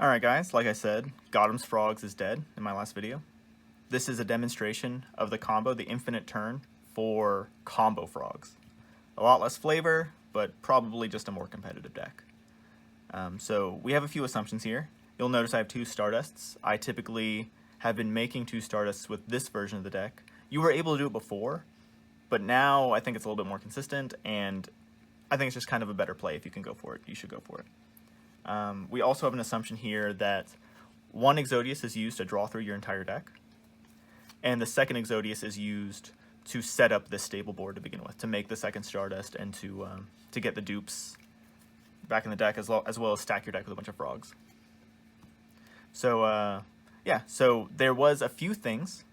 Alright guys, like I said, Gottoms Frogs is dead in my last video. This is a demonstration of the combo, the infinite turn, for combo frogs. A lot less flavor, but probably just a more competitive deck. So we have a few assumptions here. You'll notice I have 2 Stardusts. I typically have been making 2 Stardusts with this version of the deck. You were able to do it before, but now I think it's a little bit more consistent, and I think it's just kind of a better play. If you can go for it, you should go for it. We also have an assumption here that one Exodius is used to draw through your entire deck, and the second Exodius is used to set up this stable board to begin with, to make the second Stardust and to get the dupes back in the deck, as well as stack your deck with a bunch of frogs. So yeah, so there was a few things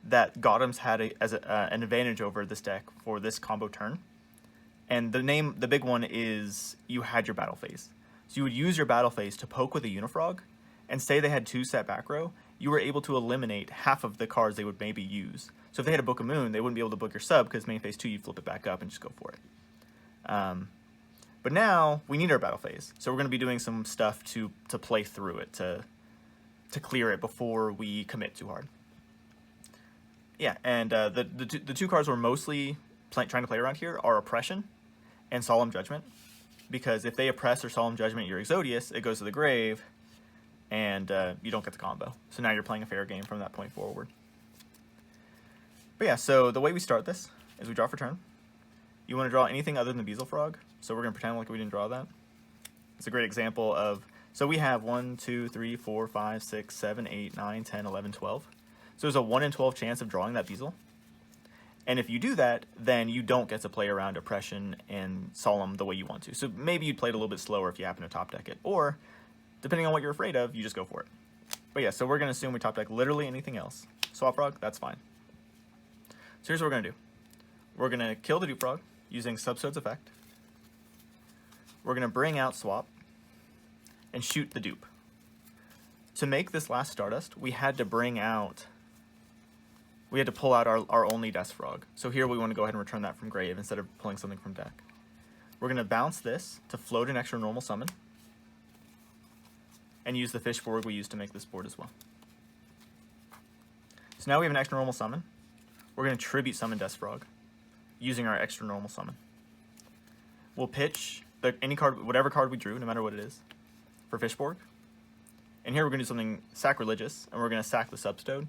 that Gottoms had an advantage over this deck for this combo turn, and the big one is you had your battle phase. So you would use your battle phase to poke with a Unifrog, and say they had 2 set back row, you were able to eliminate half of the cards they would maybe use. So if they had a Book of Moon, they wouldn't be able to book your sub, because main phase 2, you'd flip it back up and just go for it. But now, we need our battle phase, so we're going to be doing some stuff to play through it, to clear it before we commit too hard. Yeah, and the 2 cards we're mostly trying to play around here are Oppression and Solemn Judgment. Because if they oppress or Solemn Judgment your Exodius, it goes to the grave, and you don't get the combo. So now you're playing a fair game from that point forward. But yeah, so the way we start this is we draw for turn. You want to draw anything other than the Beazle Frog, so we're going to pretend like we didn't draw that. It's a great example of, so we have 1, 2, 3, 4, 5, 6, 7, 8, 9, 10, 11, 12. So there's a 1 in 12 chance of drawing that Beazle. And if you do that, then you don't get to play around Oppression and Solemn the way you want to. So maybe you'd play it a little bit slower if you happen to top deck it. Or, depending on what you're afraid of, you just go for it. But yeah, so we're going to assume we top deck literally anything else. Swap Frog, that's fine. So here's what we're going to do. We're going to kill the Dupe Frog using Substode's effect. We're going to bring out Swap and shoot the dupe. To make this last Stardust, we had to pull out our only Death Frog. So here we want to go ahead and return that from grave instead of pulling something from deck. We're going to bounce this to float an extra normal summon, and use the fish board we used to make this board as well. So now we have an extra normal summon. We're going to tribute summon Death Frog using our extra normal summon. We'll pitch any card, whatever card we drew, no matter what it is, for Fishborg. And here we're going to do something sacrilegious, and we're going to sack the Substode.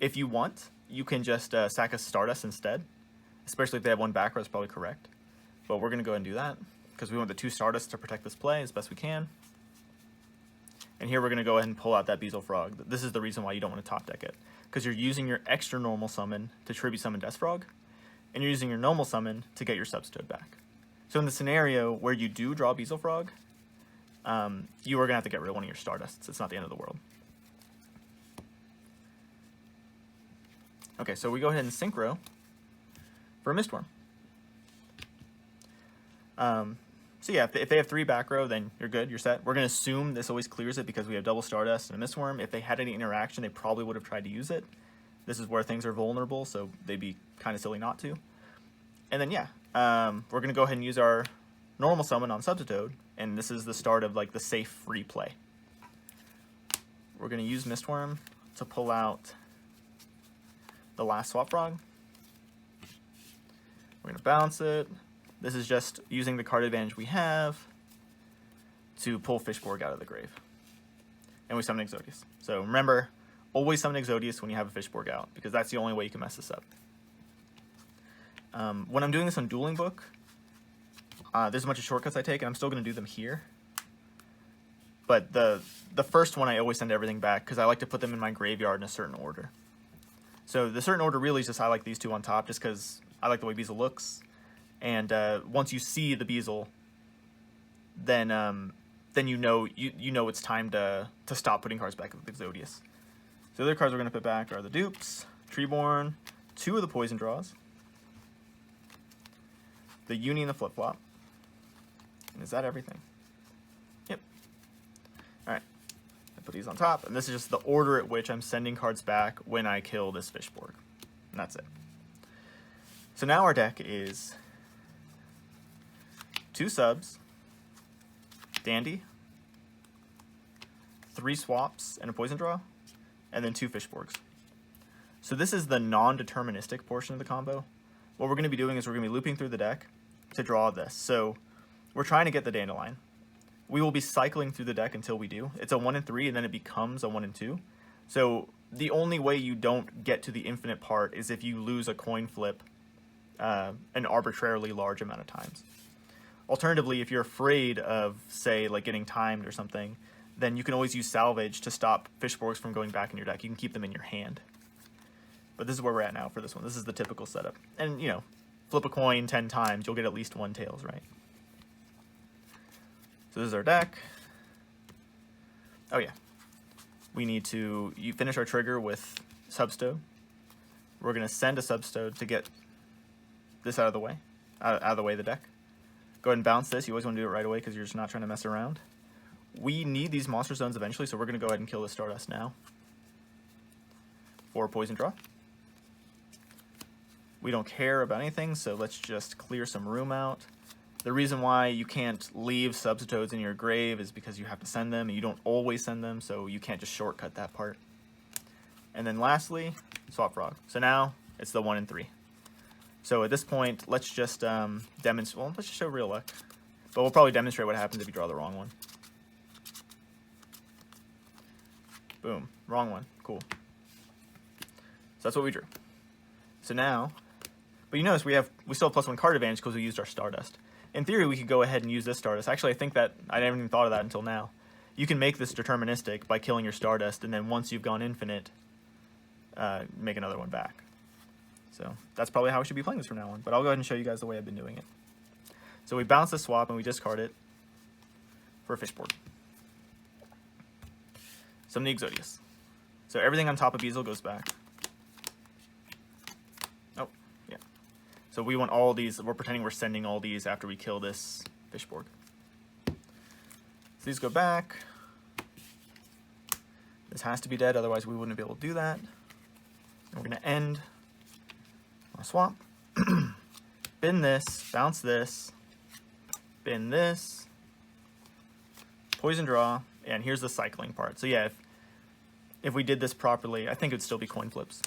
If you want, you can just sack a Stardust instead, especially if they have 1 back row, it's probably correct. But we're going to go ahead and do that, because we want the 2 Stardusts to protect this play as best we can. And here we're going to go ahead and pull out that Beazle Frog. This is the reason why you don't want to top deck it, because you're using your extra normal summon to tribute summon Death Frog, and you're using your normal summon to get your Substode back. So in the scenario where you do draw Beazle Frog, you are going to have to get rid of one of your Stardusts. It's not the end of the world. Okay, so we go ahead and Synchro for a Mistworm. So yeah, if they have 3 back row, then you're good, you're set. We're going to assume this always clears it because we have double Stardust and a Mistworm. If they had any interaction, they probably would have tried to use it. This is where things are vulnerable, so they'd be kind of silly not to. And then yeah, we're going to go ahead and use our normal summon on Substode, and this is the start of like the safe free play. We're going to use Mistworm to pull out the last Swap Frog. We're going to bounce it. This is just using the card advantage we have to pull Fishborg out of the grave. And we summon Exodius. So remember, always summon Exodius when you have a Fishborg out, because that's the only way you can mess this up. When I'm doing this on Dueling Book, there's a bunch of shortcuts I take, and I'm still going to do them here. But the first one I always send everything back, because I like to put them in my graveyard in a certain order. So the certain order really is just I like these 2 on top, just because I like the way Beazle looks. And once you see the Beazle, then you know it's time to stop putting cards back with Exodius. So the other cards we're going to put back are the Dupes, Treeborn, 2 of the Poison Draws, the Uni and the Flip Flop. And is that everything? Yep. Alright. I put these on top, and this is just the order at which I'm sending cards back when I kill this Fishborg. And that's it. So now our deck is 2 subs, Dandy, 3 swaps and a poison draw, and then 2 Fishborgs. So this is the non-deterministic portion of the combo. What we're going to be doing is we're going to be looping through the deck to draw this. So we're trying to get the Dandelion. We will be cycling through the deck until we do. It's a 1 and 3, and then it becomes a 1 and 2. So the only way you don't get to the infinite part is if you lose a coin flip an arbitrarily large amount of times. Alternatively, if you're afraid of, say, like getting timed or something, then you can always use salvage to stop Fishborgs from going back in your deck. You can keep them in your hand. But this is where we're at now for this one. This is the typical setup. And, you know, flip a coin 10 times, you'll get at least 1 tails, right? So this is our deck. Oh yeah. We need to finish our trigger with Substode. We're going to send a Substode to get this out of the way, out of the way of the deck. Go ahead and bounce this. You always want to do it right away because you're just not trying to mess around. We need these monster zones eventually, so we're going to go ahead and kill the Stardust now. For a poison draw. We don't care about anything, so let's just clear some room out. The reason why you can't leave Substodes in your grave is because you have to send them, and you don't always send them, so you can't just shortcut that part. And then lastly, Swap Frog. So now it's the 1 and 3. So at this point, let's just demonstrate. Well, let's just show real luck. But we'll probably demonstrate what happens if you draw the wrong one. Boom, wrong one. Cool. So that's what we drew. So now, but you notice we still have +1 card advantage because we used our Stardust. In theory, we could go ahead and use this Stardust. Actually, I think that I never even thought of that until now. You can make this deterministic by killing your Stardust, and then once you've gone infinite, make another one back. So that's probably how we should be playing this from now on. But I'll go ahead and show you guys the way I've been doing it. So we bounce the swap and we discard it for a Fishborg. Summon the Exodius. So everything on top of Beazle goes back. Oh, yeah. So we want all these. We're pretending we're sending all these after we kill this Fishborg. So these go back. This has to be dead, otherwise we wouldn't be able to do that. And we're going to end on a swap. Bin this, bounce this, bin this, poison draw, and here's the cycling part. So yeah, if we did this properly, I think it would still be coin flips.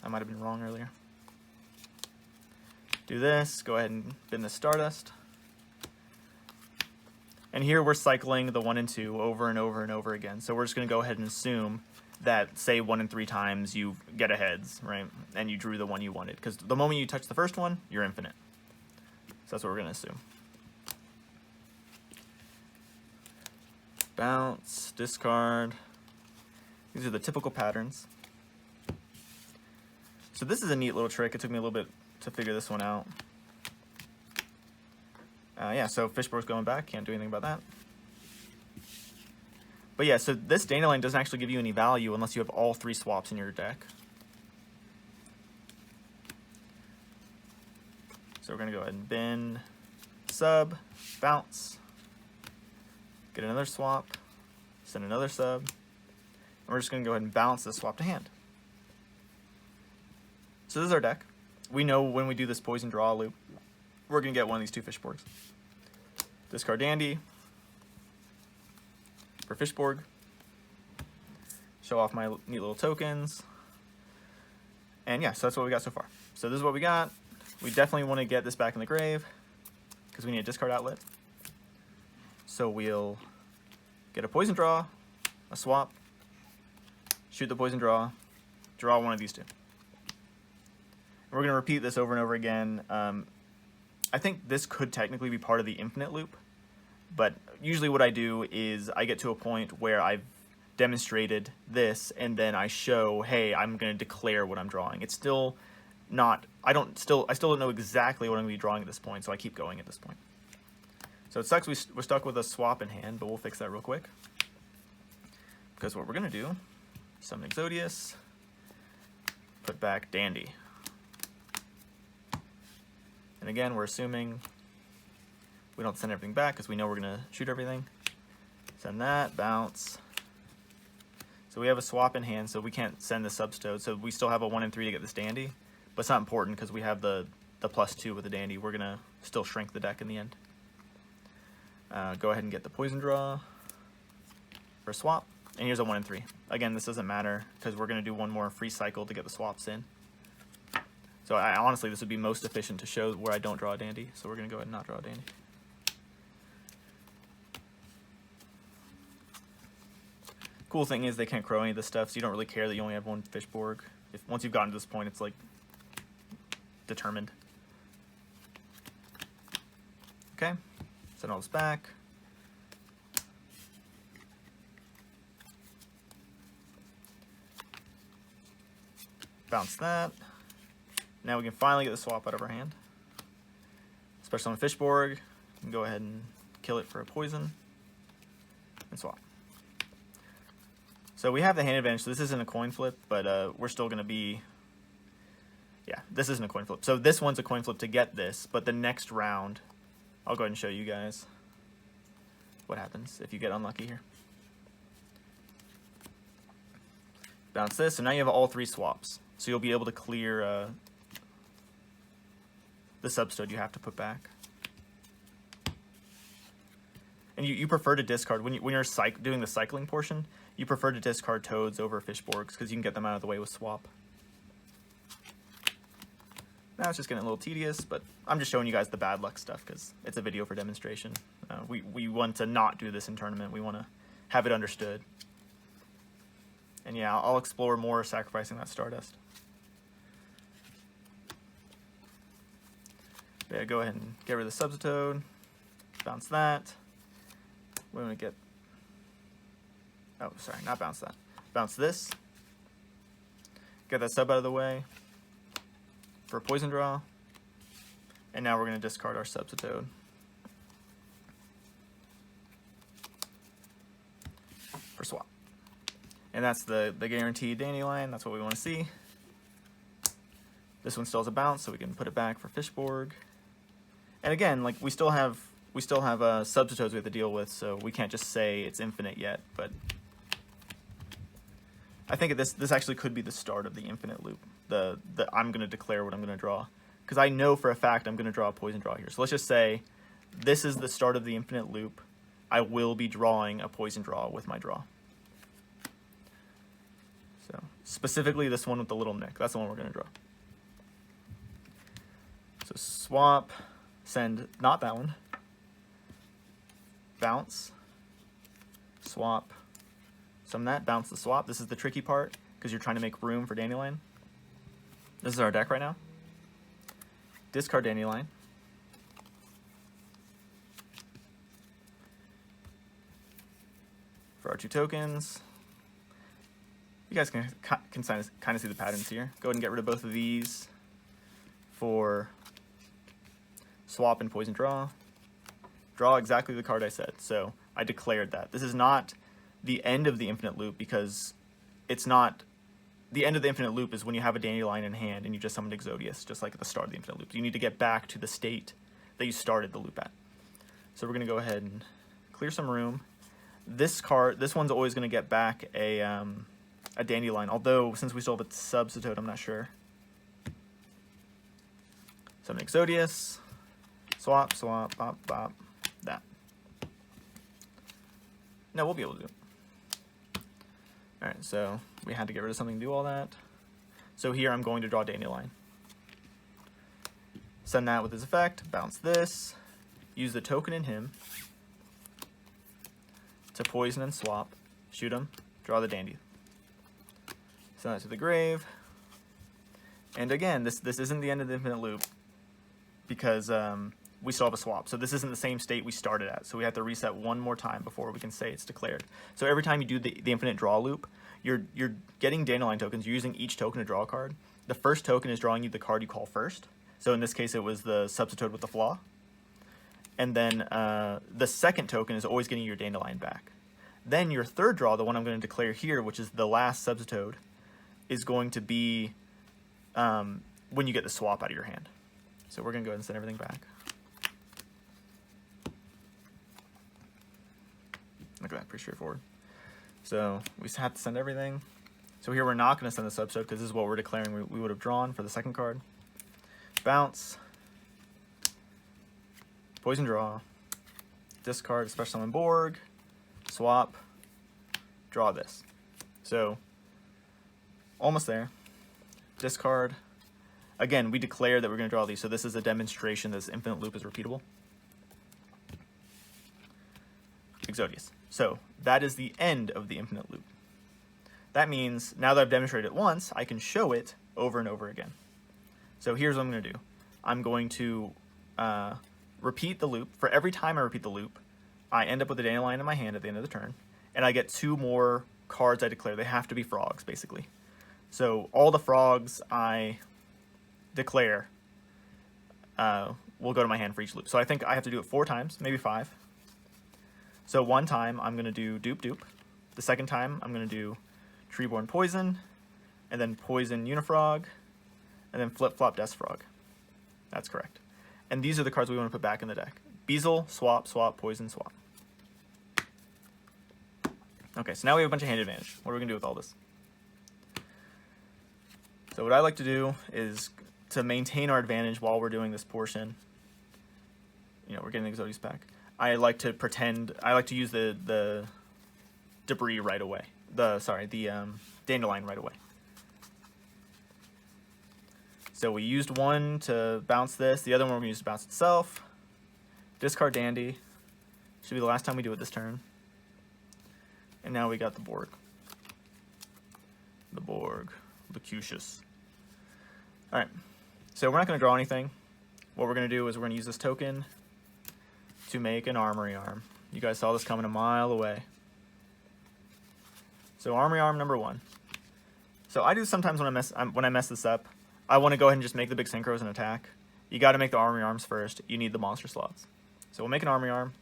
I might have been wrong earlier. Do this, go ahead and bin the Stardust. And here we're cycling the 1 and 2 over and over and over again. So we're just going to go ahead and assume that, say, 1 and 3 times you get a heads, right? And you drew the one you wanted. Because the moment you touch the first one, you're infinite. So that's what we're going to assume. Bounce, discard. These are the typical patterns. So this is a neat little trick. It took me a little bit to figure this one out. Yeah, so Fishborg's going back. Can't do anything about that. But yeah, so this Dandelion doesn't actually give you any value unless you have all 3 swaps in your deck. So we're going to go ahead and bin, sub, bounce, get another swap, send another sub, and we're just going to go ahead and bounce this swap to hand. So this is our deck. We know when we do this poison draw loop, we're going to get one of these 2 Fishborgs. Discard Dandy for Fishborg. Show off my neat little tokens. And yeah, so that's what we got so far. So this is what we got. We definitely want to get this back in the grave because we need a discard outlet. So we'll get a poison draw, a swap, shoot the poison draw one of these 2. And we're going to repeat this over and over again. I think this could technically be part of the infinite loop, but usually what I do is I get to a point where I've demonstrated this and then I show, hey, I'm going to declare what I'm drawing. It's still not, I still don't know exactly what I'm going to be drawing at this point, so I keep going at this point. So it sucks we're stuck with a swap in hand, but we'll fix that real quick. Because what we're going to do, summon Exodius, put back Dandy. And again, we're assuming we don't send everything back because we know we're going to shoot everything. Send that, bounce. So we have a swap in hand, so we can't send the Substode. So we still have a 1 and 3 to get this Dandy. But it's not important because we have the +2 with the Dandy. We're going to still shrink the deck in the end. Go ahead and get the poison draw for a swap. And here's a 1 and 3. Again, this doesn't matter because we're going to do one more free cycle to get the swaps in. So honestly, this would be most efficient to show where I don't draw a dandy. So we're going to go ahead and not draw a dandy. Cool thing is they can't crow any of this stuff, so you don't really care that you only have one Fishborg. Once you've gotten to this point, it's like determined. Okay, send all this back. Bounce that. Now we can finally get the swap out of our hand. Especially on Fishborg, we can go ahead and kill it for a poison and swap. So we have the hand advantage. So this isn't a coin flip, but we're still going to be, yeah, this isn't a coin flip. So this one's a coin flip to get this, but the next round, I'll go ahead and show you guys what happens if you get unlucky here. Bounce this, so now you have all 3 swaps. So you'll be able to clear the substode you have to put back. And you prefer to discard, when you're doing the cycling portion, you prefer to discard toads over Fishborgs because you can get them out of the way with swap. Now it's just getting a little tedious, but I'm just showing you guys the bad luck stuff because it's a video for demonstration. We want to not do this in tournament. We want to have it understood. And yeah, I'll explore more sacrificing that Stardust. But yeah, go ahead and get rid of the Substitoad. Bounce that. We're going to get... Oh, sorry, not bounce that. Bounce this. Get that sub out of the way for a poison draw. And now we're going to discard our Substitoad. For swap. And that's the guaranteed dandelion. That's what we want to see. This one still has a bounce, so we can put it back for Fishborg. And again, like we still have Substitoads we have to deal with, so we can't just say it's infinite yet. But I think this actually could be the start of the infinite loop. The I'm going to declare what I'm going to draw, because I know for a fact I'm going to draw a poison draw here. So let's just say this is the start of the infinite loop. I will be drawing a poison draw with my draw. So specifically this one with the little nick. That's the one we're going to draw. So swap, send not that one. Bounce, swap, summon that, bounce the swap. This is the tricky part because you're trying to make room for Dandelion. This is our deck right now. Discard Dandelion. For our 2 tokens. You guys can kind of see the patterns here. Go ahead and get rid of both of these for swap and poison draw. Draw exactly the card I said. So I declared that. This is not the end of the infinite loop because it's not... The end of the infinite loop is when you have a Dandelion in hand and you just summoned Exodius, just like at the start of the infinite loop. You need to get back to the state that you started the loop at. So we're going to go ahead and clear some room. This one's always going to get back a Dandelion, although since we still have a Substitoad, I'm not sure. Summon Exodius. Swap, swap, bop, bop. That. No, we'll be able to do it. Alright, so we had to get rid of something to do all that. So here I'm going to draw Dandelion. Send that with his effect, bounce this, use the token in him to poison and swap, shoot him, draw the dandy. Send that to the grave. And again, this isn't the end of the infinite loop because we still have a swap. So this isn't the same state we started at. So we have to reset one more time before we can say it's declared. So every time you do the infinite draw loop, you're getting Dandelion tokens. You're using each token to draw a card. The first token is drawing you the card you call first. So in this case, it was the Substitoad with the flaw. And then the second token is always getting your Dandelion back. Then your third draw, the one I'm going to declare here, which is the last Substitoad, is going to be when you get the swap out of your hand. So we're going to go ahead and send everything back. Look at that, pretty straightforward. So we have to send everything. So here we're not going to send the Substitoad because this is what we're declaring we would have drawn for the second card. Bounce. Poison draw. Discard Special Summon Borg. Swap. draw this. So almost there. Discard. Again, we declare that we're going to draw these, so this is a demonstration that this infinite loop is repeatable. Exodius. So that is the end of the infinite loop. That means now that I've demonstrated it once, I can show it over and over again. So here's what I'm going to do. I'm going to repeat the loop. For every time I repeat the loop, I end up with a dandelion in my hand at the end of the turn, and I get 2 more cards I declare. They have to be frogs, basically. So all the frogs I declare will go to my hand for each loop. So I think I have to do it 4 times, maybe 5. So one time I'm going to do Dupe Dupe. The second time I'm going to do Treeborn Poison, and then Poison Unifrog, and then Flip Flop Death Frog. That's correct. And these are the cards we want to put back in the deck. Beazle, swap, swap, poison, swap. Okay, so now we have a bunch of hand advantage. What are we going to do with all this? So what I like to do is to maintain our advantage while we're doing this portion. You know, we're getting the Exodius back. I like to use the debris right away. The dandelion right away. So we used one to bounce this. The other one we're going to use to bounce itself. Discard Dandy. Should be the last time we do it this turn. And now we got the Borg. The Borg. Locucius. Alright. So we're not going to draw anything. What we're going to do is we're going to use this token to make an Armory Arm. You guys saw this coming a mile away. So Armory Arm number 1. So I do sometimes when I mess this up, I want to go ahead and just make the big synchros and attack. You got to make the Armory Arms first. You need the monster slots. So we'll make an Armory Arm,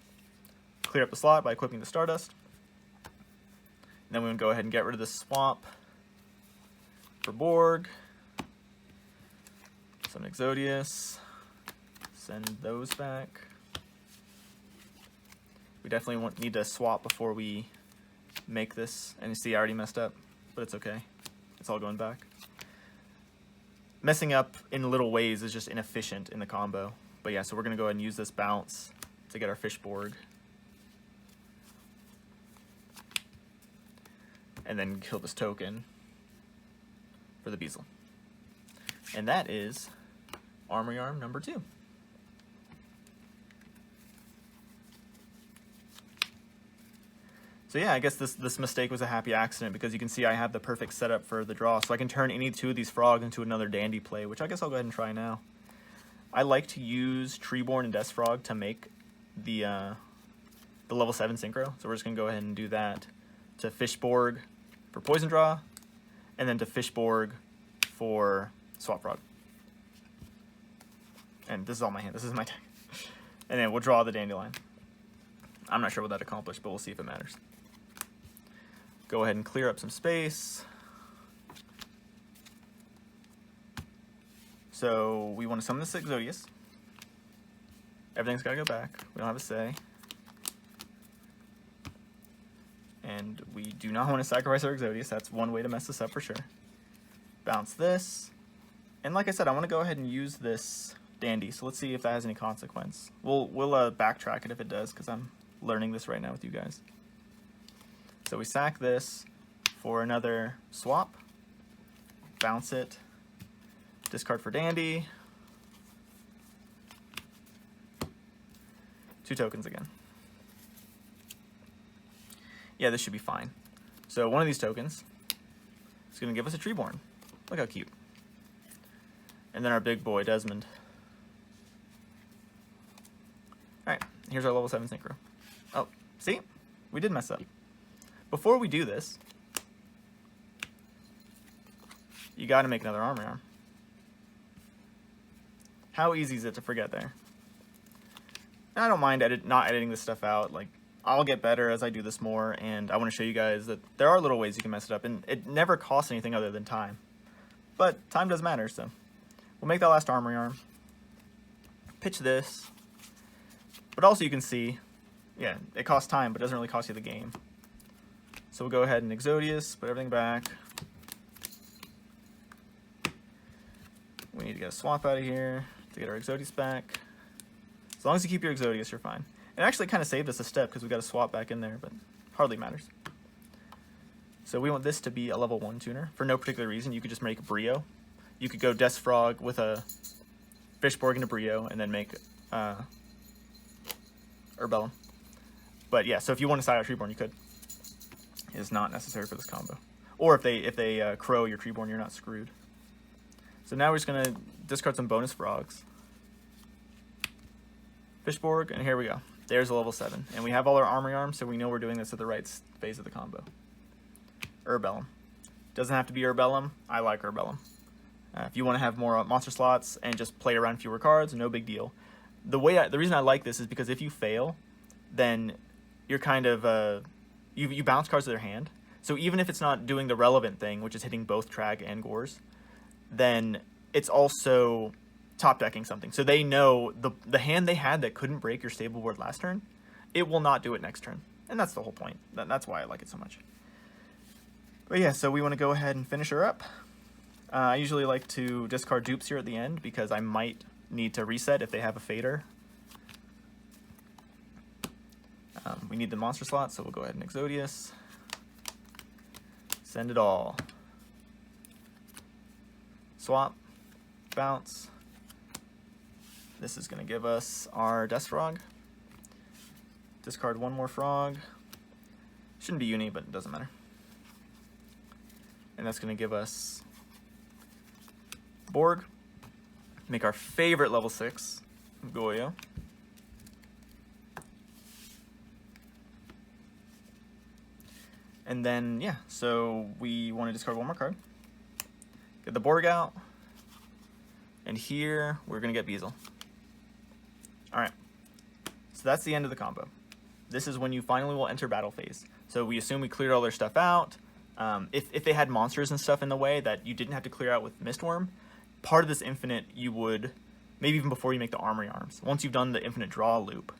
clear up the slot by equipping the Stardust. And then we will go ahead and get rid of this swap for Borg. Some Exodius. Send those back. We definitely need to swap before we make this. And you see I already messed up, but it's okay. It's all going back. Messing up in little ways is just inefficient in the combo. But yeah, so we're going to go ahead and use this bounce to get our fish Borg. And then kill this token for the Beazle. And that is Armory Arm number 2. So yeah, I guess this mistake was a happy accident because you can see I have the perfect setup for the draw. So I can turn any 2 of these frogs into another dandy play, which I guess I'll go ahead and try now. I like to use Treeborn and Death Frog to make the level 7 Synchro. So we're just going to go ahead and do that to Fish Borg for Poison Draw, and then to Fish Borg for Swap Frog. And this is all my hand. This is my deck. And then we'll draw the Dandelion. I'm not sure what that accomplished, but we'll see if it matters. Go ahead and clear up some space. So we want to summon this Exodius. Everything's got to go back. We don't have a say. And we do not want to sacrifice our Exodius. That's one way to mess this up for sure. Bounce this. And like I said, I want to go ahead and use this Dandy. So let's see if that has any consequence. We'll backtrack it if it does, because I'm learning this right now with you guys. So we sack this for another swap. Bounce it. Discard for Dandy. 2 tokens again. Yeah, this should be fine. So one of these tokens is going to give us a Treeborn. Look how cute. And then our big boy, Desmond. Alright, here's our level 7 Synchro. Oh, see? We did mess up. Before we do this, you got to make another Armory Arm. How easy is it to forget there? And I don't mind not editing this stuff out. Like, I'll get better as I do this more, and I want to show you guys that there are little ways you can mess it up, and it never costs anything other than time. But time does matter, so we'll make that last Armory Arm. Pitch this. But also you can see, yeah, it costs time, but it doesn't really cost you the game. So we'll go ahead and Exodius, put everything back. We need to get a swap out of here to get our Exodius back. As long as you keep your Exodius, you're fine. It actually kind of saved us a step because we got a swap back in there, but hardly matters. So we want this to be a level 1 tuner. For no particular reason, you could just make a Brio. You could go Death Frog with a Fishborg and a Brio, and then make Urbellum. But yeah, so if you want to side out Treeborn, you could. It is not necessary for this combo. Or if they crow your Treeborn, you're not screwed. So now we're just gonna discard some bonus frogs. Fishborg, and here we go. There's a level 7. And we have all our armory arms, so we know we're doing this at the right phase of the combo. Urbellum. Doesn't have to be Urbellum. I like Urbellum. If you want to have more monster slots and just play around fewer cards, no big deal. The reason I like this is because if you fail, then you're kind of you bounce cards to their hand. So even if it's not doing the relevant thing, which is hitting both Trag and Gores, then it's also top decking something. So they know the hand they had that couldn't break your stable board last turn, it will not do it next turn. And that's the whole point. That's why I like it so much. But yeah, so we want to go ahead and finish her up. I usually like to discard dupes here at the end because I might need to reset if they have a fader. We need the monster slot, so we'll go ahead and Exodius. Send it all. Swap. Bounce. This is going to give us our Death Frog. Discard one more frog. Shouldn't be uni, but it doesn't matter. And that's going to give us Borg. Make our favorite level 6, Goyo. And then, yeah, so we want to discard one more card. Get the Borg out. And here, we're going to get Beazle. Alright. So that's the end of the combo. This is when you finally will enter battle phase. So we assume we cleared all their stuff out. If they had monsters and stuff in the way that you didn't have to clear out with Mistworm, part of this infinite you would, maybe even before you make the armory arms, once you've done the infinite draw loop,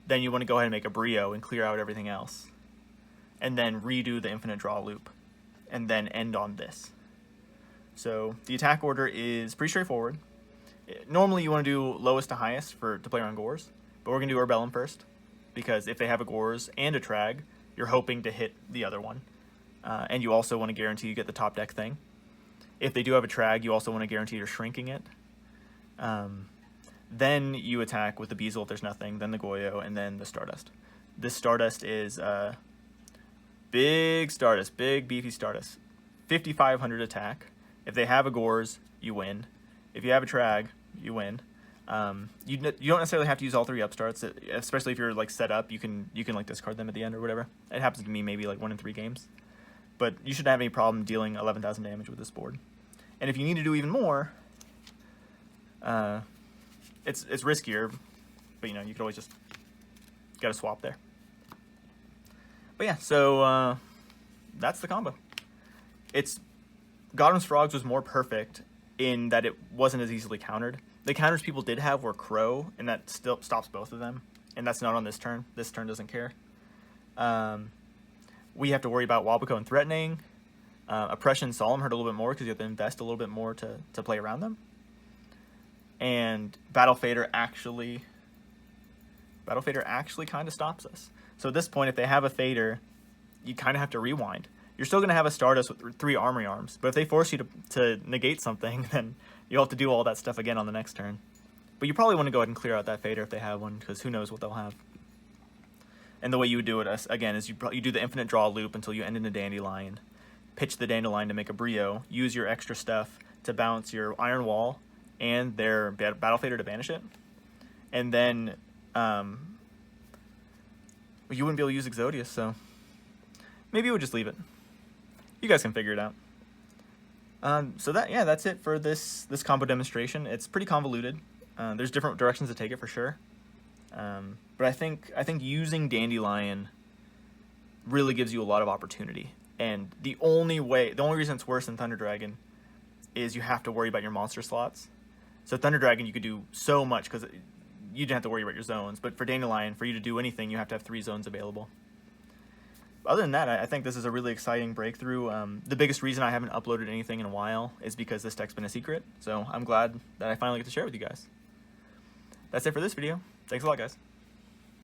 then you want to go ahead and make a Brio and clear out everything else. And then redo the infinite draw loop. And then end on this. So the attack order is pretty straightforward. Normally you want to do lowest to highest to play around Gores, but we're going to do Urbellum first, because if they have a Gores and a Trag, you're hoping to hit the other one. And you also want to guarantee you get the top deck thing. If they do have a Trag, you also want to guarantee you're shrinking it. Then you attack with the Beazle if there's nothing, then the Goyo, and then the Stardust. This Stardust is big Stardust, big beefy Stardust. 5,500 attack. If they have a Gores, you win. If you have a Trag, you win. You don't necessarily have to use all 3 upstarts, especially if you're like set up. You can like discard them at the end or whatever. It happens to me maybe like 1 in 3 games. But you shouldn't have any problem dealing 11,000 damage with this board. And if you need to do even more, it's riskier, but you know, you could always just get a swap there. But yeah, so that's the combo. Gottoms Frogs was more perfect in that it wasn't as easily countered. The counters people did have were Crow, and that still stops both of them. And that's not on this turn. This turn doesn't care. We have to worry about Wabuko and Threatening. Oppression Solemn hurt a little bit more because you have to invest a little bit more to play around them. And Battle Fader actually kind of stops us. So at this point, if they have a Fader, you kind of have to rewind. You're still going to have a Stardust with 3 Armory Arms, but if they force you to negate something, then you'll have to do all that stuff again on the next turn. But you probably want to go ahead and clear out that Fader if they have one, because who knows what they'll have. And the way you would do it, again, is you do the infinite draw loop until you end in a Dandelion. Pitch the Dandelion to make a Brio. Use your extra stuff to bounce your Iron Wall and their Battle Fader to banish it. And then you wouldn't be able to use Exodius, so maybe we'll just leave it. You guys can figure it out. So that's it for this combo demonstration. It's pretty convoluted. There's different directions to take it for sure. But I think using Dandelion really gives you a lot of opportunity. And the only reason it's worse than Thunder Dragon is you have to worry about your monster slots. So Thunder Dragon you could do so much because you didn't have to worry about your zones. But for Dandelion, for you to do anything, you have to have 3 zones available. Other than that, I think this is a really exciting breakthrough. The biggest reason I haven't uploaded anything in a while is because this deck's been a secret. So I'm glad that I finally get to share it with you guys. That's it for this video. Thanks a lot, guys.